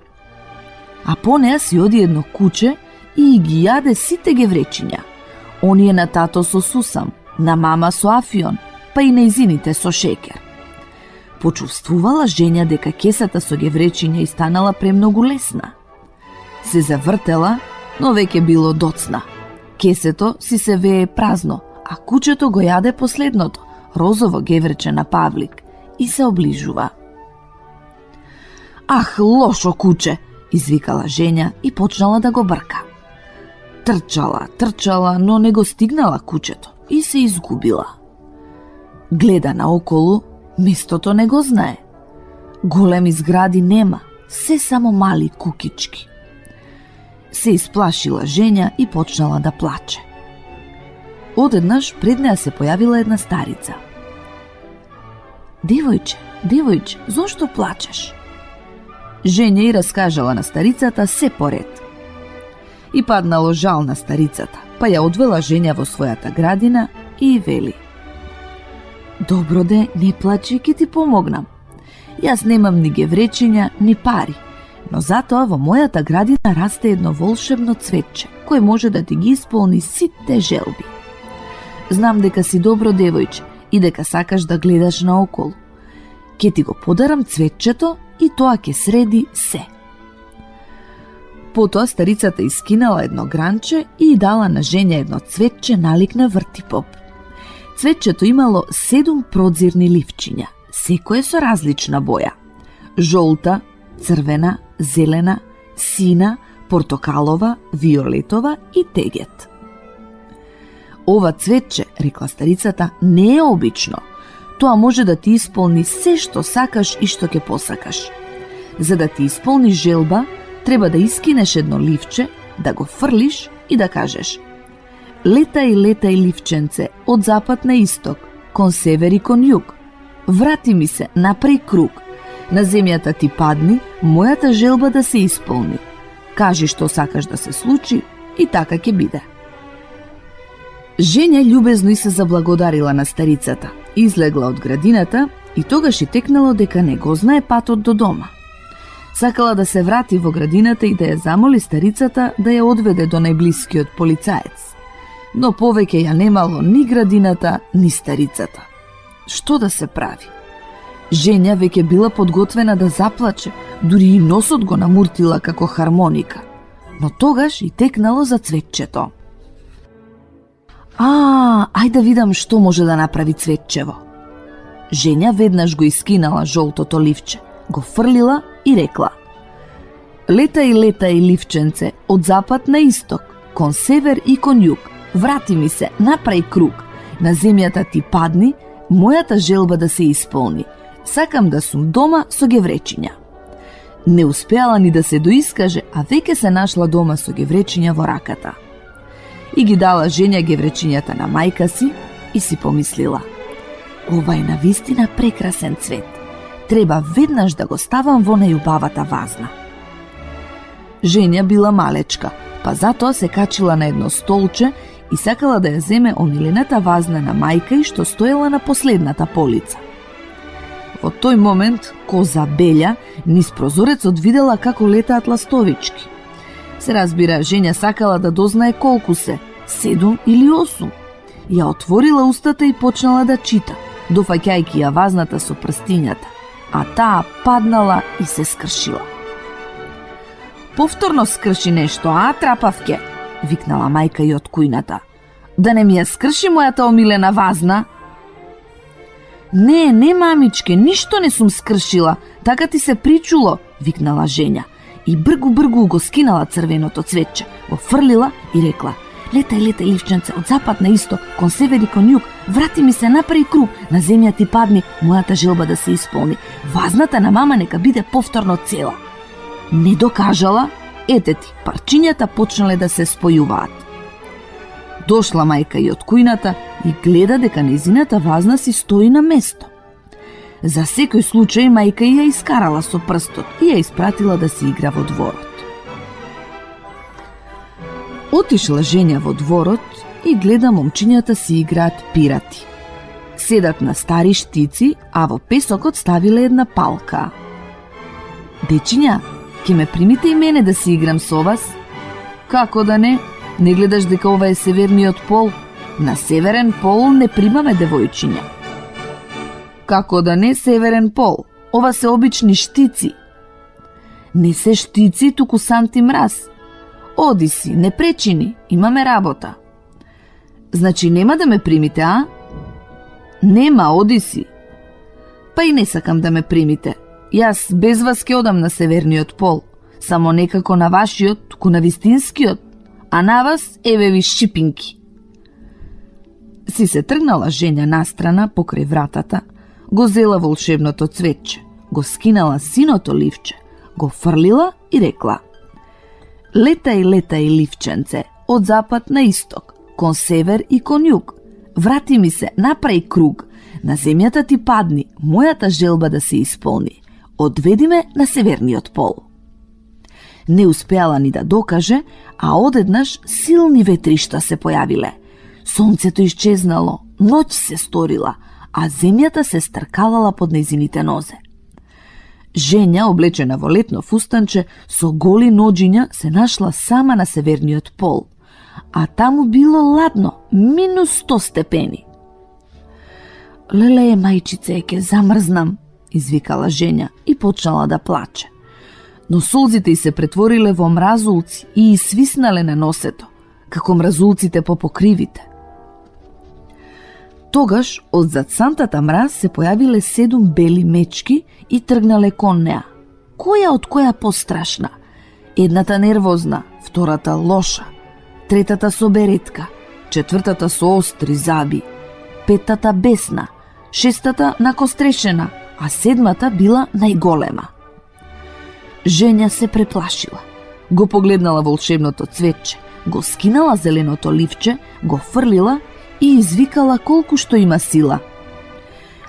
А по неа си оди едно куче и ги јаде сите гевречиња. Оние на тато со сусам, на мама со афион, па и нејзините со шекер. Почувствувала Женја дека кесата со гевречиња и станала премногу лесна. Се завртела, но веќе било доцна. Кесето си се вее празно, а кучето го јаде последното, розово геврече на Павлик, и се оближува. Ах, лошо куче, извикала Женја и почнала да го брка. Трчала, но не го стигнала кучето и се изгубила. Гледа наоколу, местото не го знае. Големи згради нема, се само мали кукички. Се исплашила Женја и почнала да плаче. Одеднаш пред неа се појавила една старица. Девојче, зошто плачеш? Женја и раскажала на старицата се поред. И паднало жал на старицата, па ја одвела Женја во својата градина и вели: Добро де, не плачи, ќе ти помогнам. Јас немам ни гевречиња, ни пари, но затоа во мојата градина расте едно волшебно цветче, кое може да ти ги исполни сите желби. Знам дека си добро девојче и дека сакаш да гледаш наоколу. Ке ти го подарам цветчето и тоа ќе среди се. Потоа старицата искинала едно гранче и дала на Женја едно цветче налик на вртипоп. Цветчето имало 7 продзирни ливчиња, секое со различна боја. Жолта, црвена, зелена, сина, портокалова, виолетова и тегет. Ова цветче, рекла старицата, не е обично. Тоа може да ти исполни се што сакаш и што ќе посакаш. За да ти исполни желба, треба да искинеш едно ливче, да го фрлиш и да кажеш: летај, летај ливченце, од запад на исток, кон север и кон југ. Врати ми се, направи круг. На земјата ти падни, мојата желба да се исполни. Кажи што сакаш да се случи и така ќе биде. Женја љубезно и се заблагодарила на старицата, излегла од градината и тогаш и текнало дека не го знае патот до дома. Сакала да се врати во градината и да ја замоли старицата да ја одведе до најблискиот полицаец. Но повеќе ја немало ни градината, ни старицата. Што да се прави? Женја веќе била подготвена да заплаче, дури и носот го намуртила како хармоника. Но тогаш и текнало за цветчето. Ај да видам што може да направи цветчево. Женја веднаш го искинала жолтото ливче, го фрлила и рекла: летај, летај, ливченце, од запад на исток, кон север и кон југ. Врати ми се, направи круг. На земјата ти падни, мојата желба да се исполни. Сакам да сум дома со гевречиња. Не успеала ни да се доискаже, а веќе се нашла дома со гевречиња во раката. И ги дала Женја гевречињата на мајка си и си помислила: ова е навистина прекрасен цвет. Треба веднаш да го ставам во најубавата вазна. Женја била малечка, па затоа се качила на едно столче и сакала да ја земе омилената вазна на мајка и што стоела на последната полица. Во тој момент коза Белја низ прозорецот видела како летаат ластовички. Се разбира, Женја сакала да дознае колку се, 7 или 8. Ја отворила устата и почнала да чита, дофаќајќи ја вазната со прстињата, а таа паднала и се скршила. Повторно скрши нешто, трапавке, викнала мајка и од кујната. Да не ми ја скрши мојата омилена вазна? Не, мамичке, ништо не сум скршила, така ти се причуло, викнала Женја и бргу го скинала црвеното цветче, го фрлила и рекла: летај, летај, ливченце, од запад на исток, кон север и кон југ, врати ми се, направи круг, на земја ти падни, мојата желба да се исполни. Вазната на мама нека биде повторно цела. Не докажала, ете ти, парчињата почнале да се спојуваат. Дошла мајка и од кујната и гледа дека нејзината вазна си стои на место. За секој случај мајка ја искарала со прстот и ја испратила да се игра во дворот. Отишла Женја во дворот и гледа момчињата си играат пирати. Седат на стари штици, а во песокот ставиле една палка. Дечиња, ќе ме примите и мене да си играм со вас? Како да не? Не гледаш дека ова е северниот пол? На северен пол не примаме девојчиња. Како да не северен пол? Ова се обични штици. Не се штици, туку санти мраз. Оди си, не пречини, имаме работа. Значи нема да ме примите, а? Нема, оди си. Па и не сакам да ме примите. Јас без вас ке одам на северниот пол. Само некако на вашиот, туку на вистинскиот. А на вас, еве ви шипинки. Си се тргнала Женја настрана покрај вратата, го зела волшебното цветче, го скинала синото ливче, го фрлила и рекла: летај, летај, ливченце, од запад на исток, кон север и кон југ. Врати ми се, направи круг, на земјата ти падни, мојата желба да се исполни. Одведи ме на северниот пол. Не успеала ни да докаже, а одеднаш силни ветришта се појавиле. Сонцето исчезнало, ноќ се сторила, а земјата се стркалала под нејзините нозе. Женја, облечена во летно фустанче, со голи ноџиња се нашла сама на северниот пол, а таму било ладно, -100 степени. Леле, мајчице, ќе замрзнам, извикала Женја и почнала да плаче. но солзите й се претвориле во мразулци и свиснале на носето, како мразулците по покривите. Тогаш од зад сантата мраз се појавиле 7 бели мечки и тргнале кон неа. Која од која пострашна? Едната нервозна, втората лоша, третата со беретка, четвртата со остри заби, петтата бесна, шестата накострешена, а седмата била најголема. Женја се преплашила. Го погледнала волшебното цветче, го скинала зеленото ливче, го фрлила и извикала колку што има сила.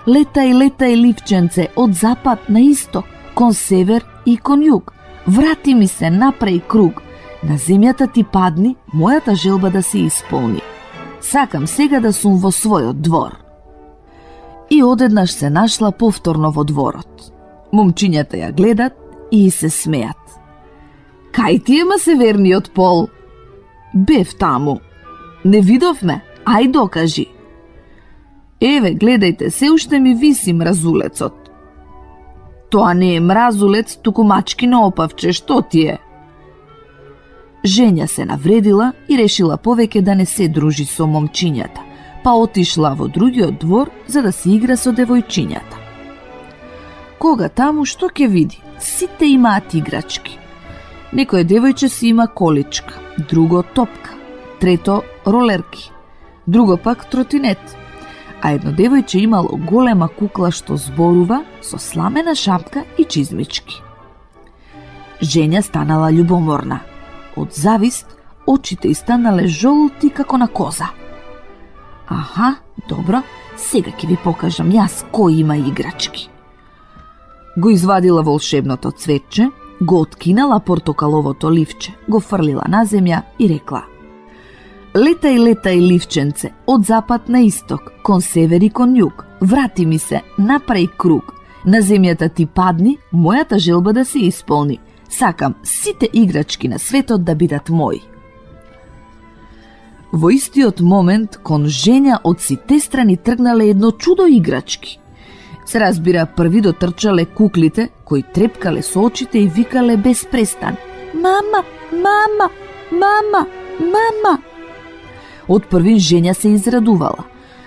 Летај, летај, ливченце, од запад на исток, кон север и кон југ. Врати ми се, направи круг. На земјата ти падни, мојата желба да се исполни. Сакам сега да сум во својот двор. И одеднаш се нашла повторно во дворот. Момчињата ја гледат и се смеат. Кај ти ема северниот пол? Бев таму. Не видовме, ај докажи. Еве, гледајте, се уште ми виси мразулецот. Тоа не е мразулец, туку мачкино опавче, што ти е? Женја се навредила и решила повеќе да не се дружи со момчињата, па отишла во другиот двор за да се игра со девојчињата. Кога таму, што ќе види? Сите имаат играчки. Некој девојче си има количка, друго топка, трето ролерки, друго пак тротинет, а едно девојче имало голема кукла што зборува со сламена шапка и чизмички. Женја станала љубоморна. Од завист, очите й станале жолти како на коза. Аха, добро, сега ќе ви покажам јас кој има играчки. Го извадила волшебното цветче, го откинала портокаловото ливче, го фрлила на земја и рекла: Летај, летај, ливченце, од запад на исток, кон север и кон југ. Врати ми се, направи круг. На земјата ти падни, мојата желба да се исполни. Сакам сите играчки на светот да бидат мои. Во истиот момент, кон женја од сите страни тргнале едно чудо играчки. Се разбира, први дотрчале куклите, кои трепкале со очите и викале без престан: Мама, мама, мама, мама. Од првин женја се израдувала,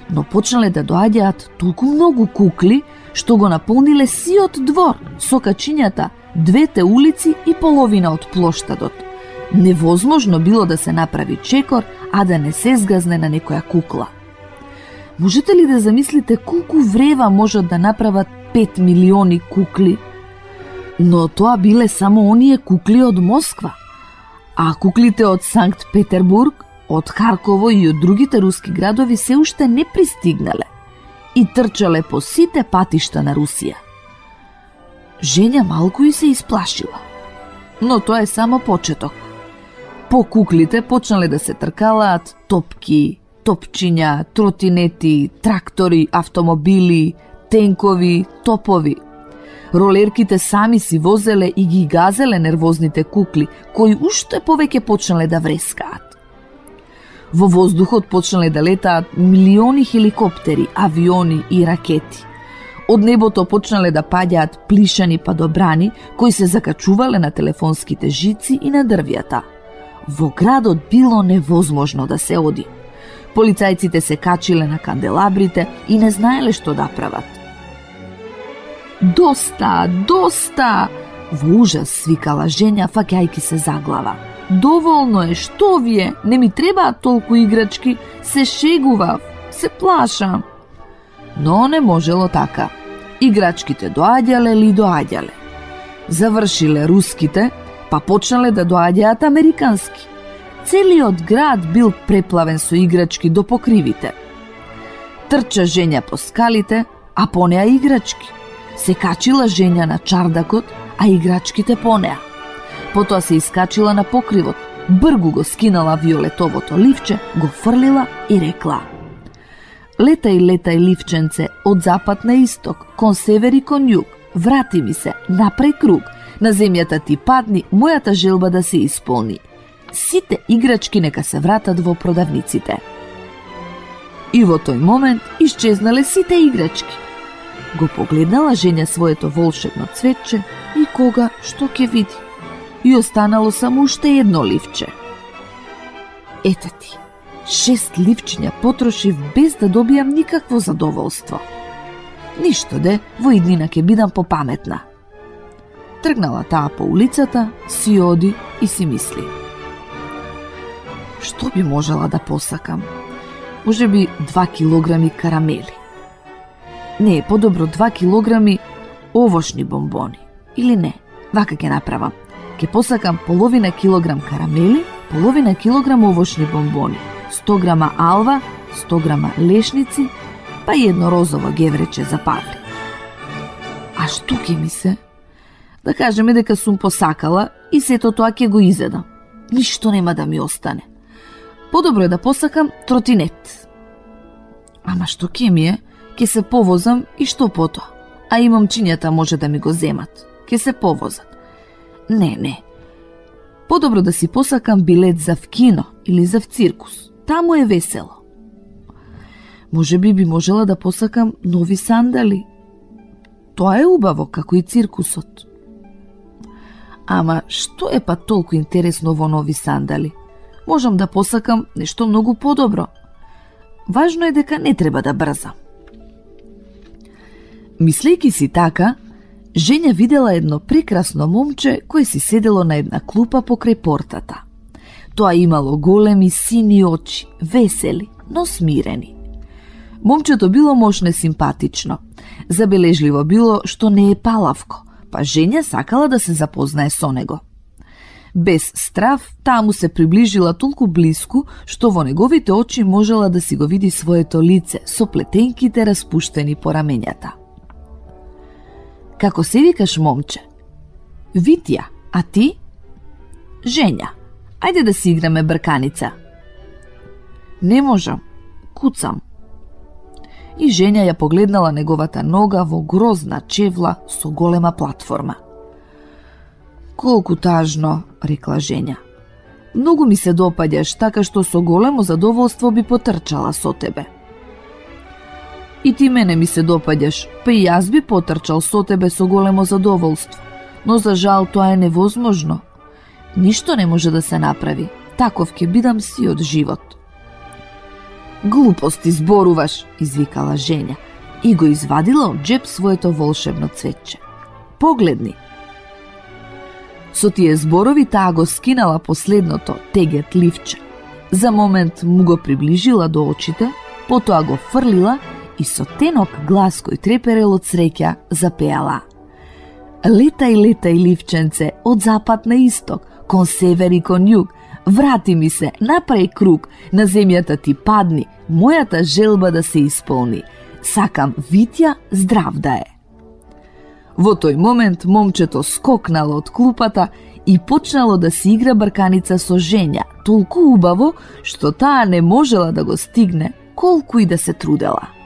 но почнале да доаѓаат толку многу кукли, што го наполниле сиот двор, со качињата, 2 улици и половина од плоштадот. Невозможно било да се направи чекор, а да не се згазне на некоја кукла. Можете ли да замислите колку врева можат да направат 5 милиони кукли? Но тоа биле само оние кукли од Москва, а куклите од Санкт Петербург, од Харково и од другите руски градови се уште не пристигнале и трчале по сите патишта на Русија. Женја малку и се исплашила, но тоа е само почеток. По куклите почнале да се тркалаат топки, топчиња, тротинети, трактори, автомобили, тенкови, топови. Ролерките сами си возеле и ги газеле нервозните кукли, кои уште повеќе почнале да врескаат. Во воздухот почнале да летаат милиони хеликоптери, авиони и ракети. Од небото почнале да паѓаат плишани падобрани, кои се закачувале на телефонските жици и на дрвјата. Во градот било невозможно да се оди. Полицајците се качиле на канделабрите и не знаеле што да прават. Доста, доста! Во ужас свикала женја, фаќајки се за глава. Доволно е, што ви е? Не ми требаат толку играчки, се шегував, се плашам. Но не можело така. Играчките доаѓале ли доаѓале. Завршиле руските, па почнале да доаѓаат американски. Целиот град бил преплавен со играчки до покривите. Трча женја по скалите, а по неа играчки. Се качила женја на чардакот, а играчките по неа. Потоа се искачила на покривот, бргу го скинала виолетовото ливче, го фрлила и рекла: Летај, летај, ливченце, од запад на исток, кон север и кон југ. Врати ми се, направи круг. На земјата ти падни, мојата желба да се исполни. Сите играчки нека се вратат во продавниците. И во тој момент исчезнале сите играчки. Го погледнала женја своето волшебно цветче и кога што ќе види? и останало само уште едно ливче. Ете ти, 6 ливчиња потрошив без да добијам никакво задоволство. Ништо де, во иднина ќе бидам попаметна. Тргнала таа по улицата, си оди и си мисли. Што би можела да посакам? Може би 2 килограми карамели. Не, подобро 2 килограми овошни бомбони. Или не, вака ќе направам. Ќе посакам половина килограм карамели, половина килограм овошни бомбони, 100 грама алва, 100 грама лешници, па и едно розово геврече за Павли. А што ќе ми се? Да кажеме дека сум посакала и сето тоа ќе го изедам. Ништо нема да ми остане. Подобро е да посакам тротинет. Ама што ќе ми е? Ќе се повозам и што потоа? А и момчињата може да ми го земат. Ќе се повозат. Не. Подобро да си посакам билет за в кино или за в циркус. Таму е весело. Може би можела да посакам нови сандали. Тоа е убаво, како и циркусот. Ама што е па толку интересно во нови сандали? Можам да посакам нешто многу подобро. Важно е дека не треба да брзам. Мислејќи си така, Женја видела едно прекрасно момче кое си седело на една клупа покрај портата. Тоа имало големи сини очи, весели, но смирени. Момчето било мошне симпатично. Забележливо било што не е палавко, па Женја сакала да се запознае со него. Без страв, таа му се приближила толку блиску, што во неговите очи можела да си го види своето лице со плетенките распуштени по рамењата. Како се викаш, момче? Витја, а ти? Женја. Ајде да си играме брканица. Не можам, куцам. И Женја ја погледнала неговата нога во грозна чевла со голема платформа. Колку тажно, рекла Женја. Многу ми се допаѓаш, така што со големо задоволство би потрчала со тебе. И ти мене ми се допаѓаш, па и јас би потрчал со тебе со големо задоволство. Но за жал тоа е невозможно. Ништо не може да се направи. Таков ќе бидам си од живот. Глупости зборуваш, извикала Женја и го извадила од джеб своето волшебно цвече. Погледни. Со тие зборови таа го скинала последното тегет ливче. За момент му го приближила до очите, потоа го фрлила и со тенок глас кој треперел од среќа запеала. Летај, летај, ливченце, од запад на исток, кон север и кон југ, врати ми се, направи круг, на земјата ти падни, мојата желба да се исполни. Сакам Витја здрав да е. Во тој момент момчето скокнало од клупата и почнало да си игра брканица со Женја, толку убаво што таа не можела да го стигне, колку и да се трудела.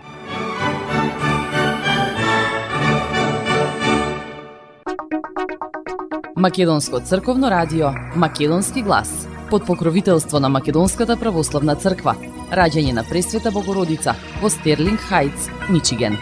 Македонско црковно радио, Македонски глас, под покровителство на Македонската православна црква, раѓање на Пресвета Богородица во Стерлинг Хајтс, Мичиген.